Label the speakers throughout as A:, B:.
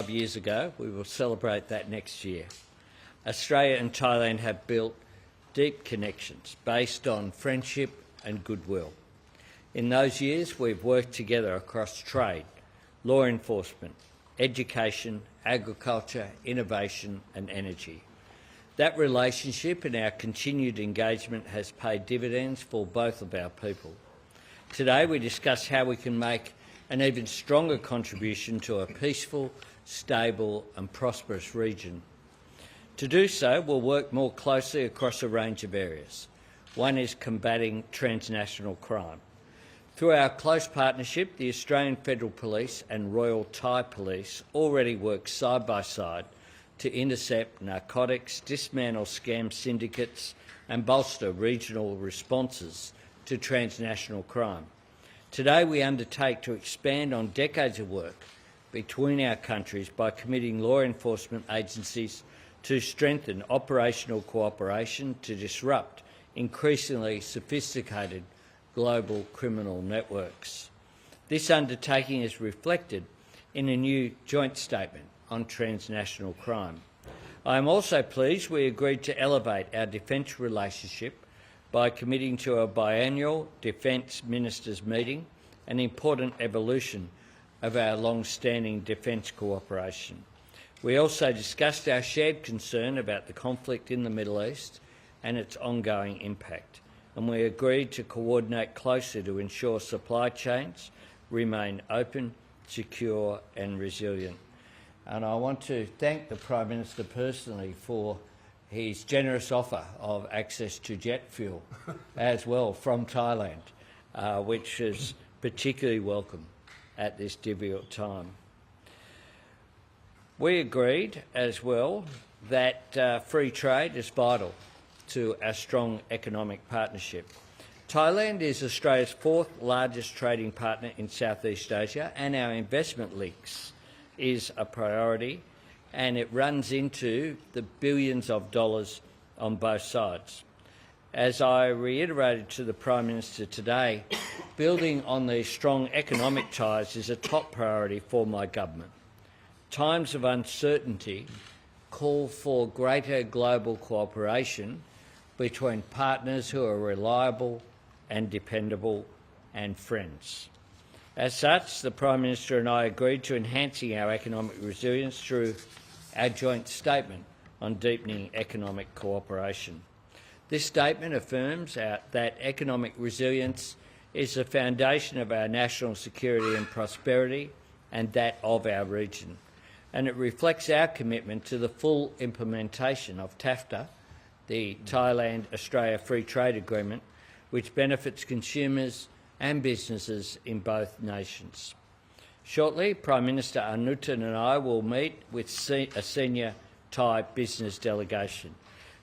A: 75 years ago. We will celebrate that next year. Australia and Thailand have built deep connections based on friendship and goodwill. In those years, we've worked together across trade, law enforcement, education, agriculture, innovation and energy. That relationship and our continued engagement has paid dividends for both of our people. Today we discuss how we can make an even stronger contribution to a peaceful, stable and prosperous region. To do so, we'll work more closely across a range of areas. One is combating transnational crime. Through our close partnership, the Australian Federal Police and Royal Thai Police already work side by side to intercept narcotics, dismantle scam syndicates and bolster regional responses to transnational crime. Today we undertake to expand on decades of work between our countries by committing law enforcement agencies to strengthen operational cooperation to disrupt increasingly sophisticated global criminal networks. This undertaking is reflected in a new joint statement on transnational crime. I am also pleased we agreed to elevate our defence relationship by committing to a biannual Defence Ministers meeting, an important evolution of our long-standing defence cooperation. We also discussed our shared concern about the conflict in the Middle East and its ongoing impact, and we agreed to coordinate closely to ensure supply chains remain open, secure and resilient. And I want to thank the Prime Minister personally for his generous offer of access to jet fuel as well from Thailand, which is particularly welcome at this difficult time. We agreed as well that free trade is vital to our strong economic partnership. Thailand is Australia's fourth largest trading partner in Southeast Asia, and our investment links is a priority, and it runs into the billions of dollars on both sides. As I reiterated to the Prime Minister today, building on these strong economic ties is a top priority for my government. Times of uncertainty call for greater global cooperation between partners who are reliable and dependable and friends. As such, the Prime Minister and I agreed to enhancing our economic resilience through our joint statement on deepening economic cooperation. This statement affirms that economic resilience is the foundation of our national security and prosperity and that of our region, and it reflects our commitment to the full implementation of TAFTA, the Thailand-Australia Free Trade Agreement, which benefits consumers and businesses in both nations. Shortly, Prime Minister Anutin and I will meet with a senior Thai business delegation,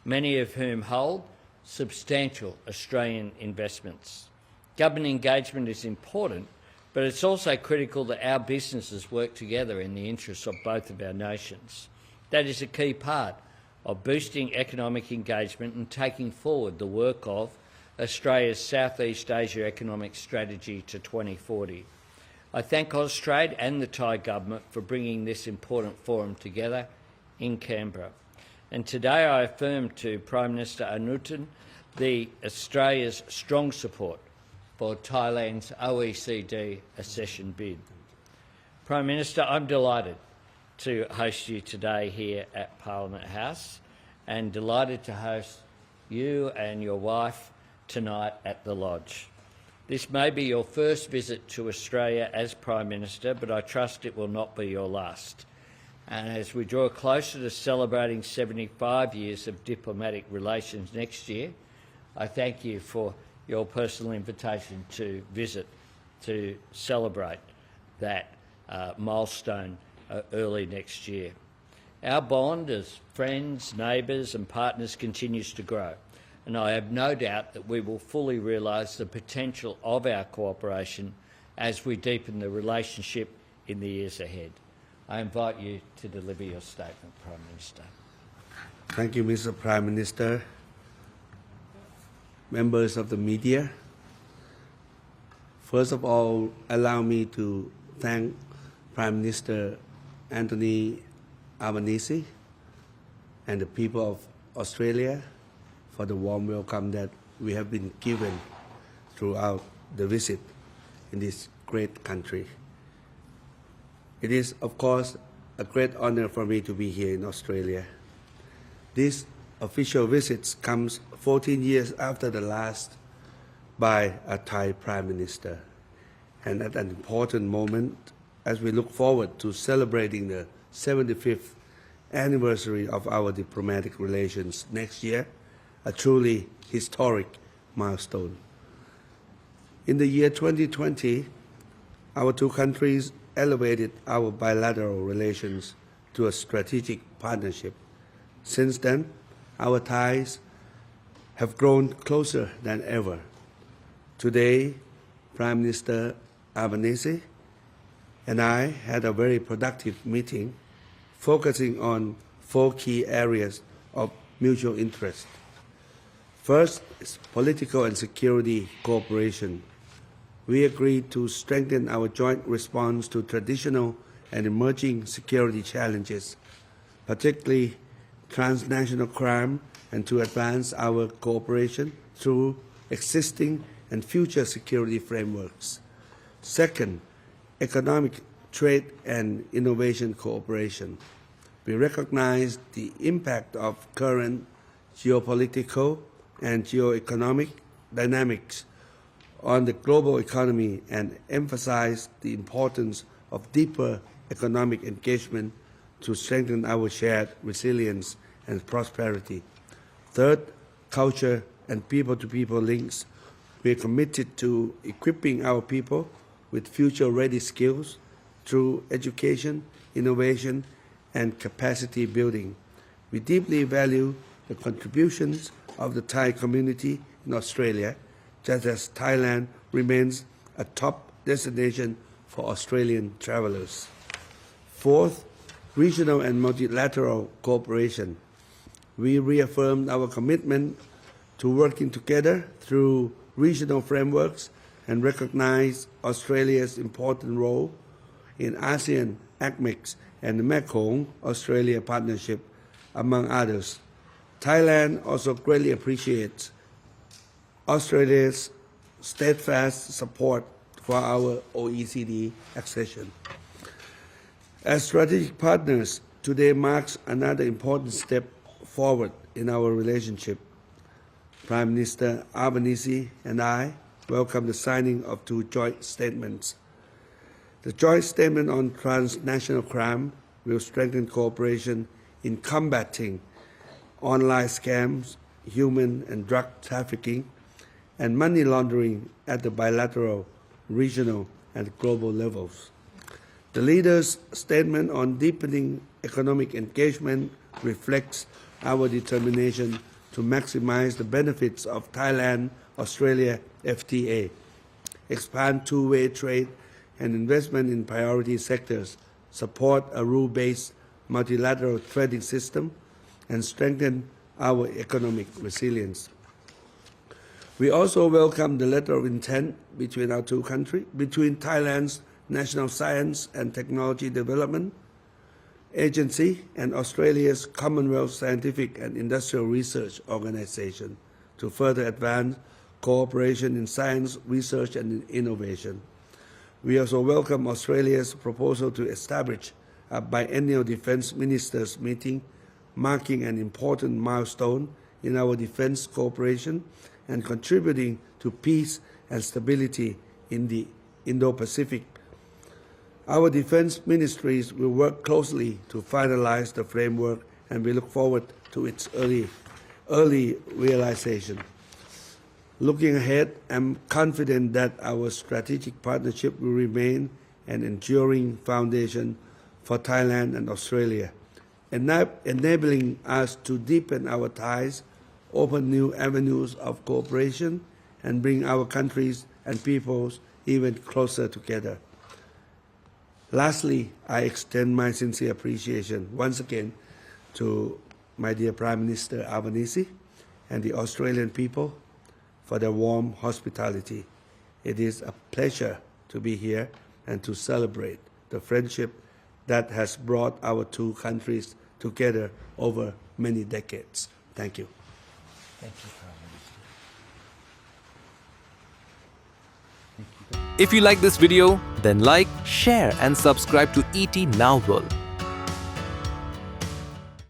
A: many of whom hold substantial Australian investments. Government engagement is important, but it's also critical that our businesses work together in the interests of both of our nations. That is a key part of boosting economic engagement and taking forward the work of Australia's Southeast Asia Economic Strategy to 2040. I thank Austrade and the Thai government for bringing this important forum together in Canberra. And today I affirm to Prime Minister Anutin Australia's strong support for Thailand's OECD accession bid. Prime Minister, I'm delighted to host you today here at Parliament House and delighted to host you and your wife tonight at the Lodge. This may be your first visit to Australia as Prime Minister, but I trust it will not be your last. And as we draw closer to celebrating 75 years of diplomatic relations next year, I thank you for your personal invitation to visit to celebrate that milestone early next year. Our bond as friends, neighbours and partners continues to grow, and I have no doubt that we will fully realise the potential of our cooperation as we deepen the relationship in the years ahead. I invite you to deliver your statement, Prime Minister.
B: Thank you, Mr. Prime Minister. Members of the media, first of all, allow me to thank Prime Minister Anthony Albanese and the people of Australia for the warm welcome that we have been given throughout the visit in this great country. It is, of course, a great honor for me to be here in Australia. This official visit comes 14 years after the last by a Thai Prime Minister, and at an important moment as we look forward to celebrating the 75th anniversary of our diplomatic relations next year, a truly historic milestone. In the year 2020, our two countries elevated our bilateral relations to a strategic partnership. Since then, our ties have grown closer than ever. Today, Prime Minister Albanese and I had a very productive meeting focusing on 4 key areas of mutual interest. First is political and security cooperation. We agreed to strengthen our joint response to traditional and emerging security challenges, particularly transnational crime, and to advance our cooperation through existing and future security frameworks. Second, economic, trade and innovation cooperation. We recognize the impact of current geopolitical and geoeconomic dynamics on the global economy and emphasize the importance of deeper economic engagement to strengthen our shared resilience and prosperity. Third, culture and people-to-people links. We are committed to equipping our people with future-ready skills through education, innovation, and capacity building. We deeply value the contributions of the Thai community in Australia, just as Thailand remains a top destination for Australian travelers. Fourth, regional and multilateral cooperation. We reaffirmed our commitment to working together through regional frameworks and recognize Australia's important role in ASEAN, ACMEX, and the Mekong-Australia Partnership, among others. Thailand also greatly appreciates Australia's steadfast support for our OECD accession. As strategic partners, today marks another important step forward in our relationship. Prime Minister Albanese and I welcome the signing of 2 joint statements. The joint statement on transnational crime will strengthen cooperation in combating online scams, human and drug trafficking, and money laundering at the bilateral, regional, and global levels. The leaders' statement on deepening economic engagement reflects our determination to maximize the benefits of Thailand-Australia FTA, expand two-way trade and investment in priority sectors, support a rule-based multilateral trading system, and strengthen our economic resilience. We also welcome the letter of intent between our two countries, between Thailand's National Science and Technology Development Agency and Australia's Commonwealth Scientific and Industrial Research Organisation to further advance cooperation in science, research and innovation. We also welcome Australia's proposal to establish a biennial defence ministers meeting, marking an important milestone in our defence cooperation and contributing to peace and stability in the Indo-Pacific. Our defence ministries will work closely to finalize the framework, and we look forward to its early realization. Looking ahead, I'm confident that our strategic partnership will remain an enduring foundation for Thailand and Australia, enabling us to deepen our ties, open new avenues of cooperation, and bring our countries and peoples even closer together. Lastly, I extend my sincere appreciation once again to my dear Prime Minister Albanese and the Australian people for their warm hospitality. It is a pleasure to be here and to celebrate the friendship that has brought our two countries together over many decades. Thank you.
A: Thank you, Prime Minister.
C: If you like this video, then like, share and subscribe to ET Now World.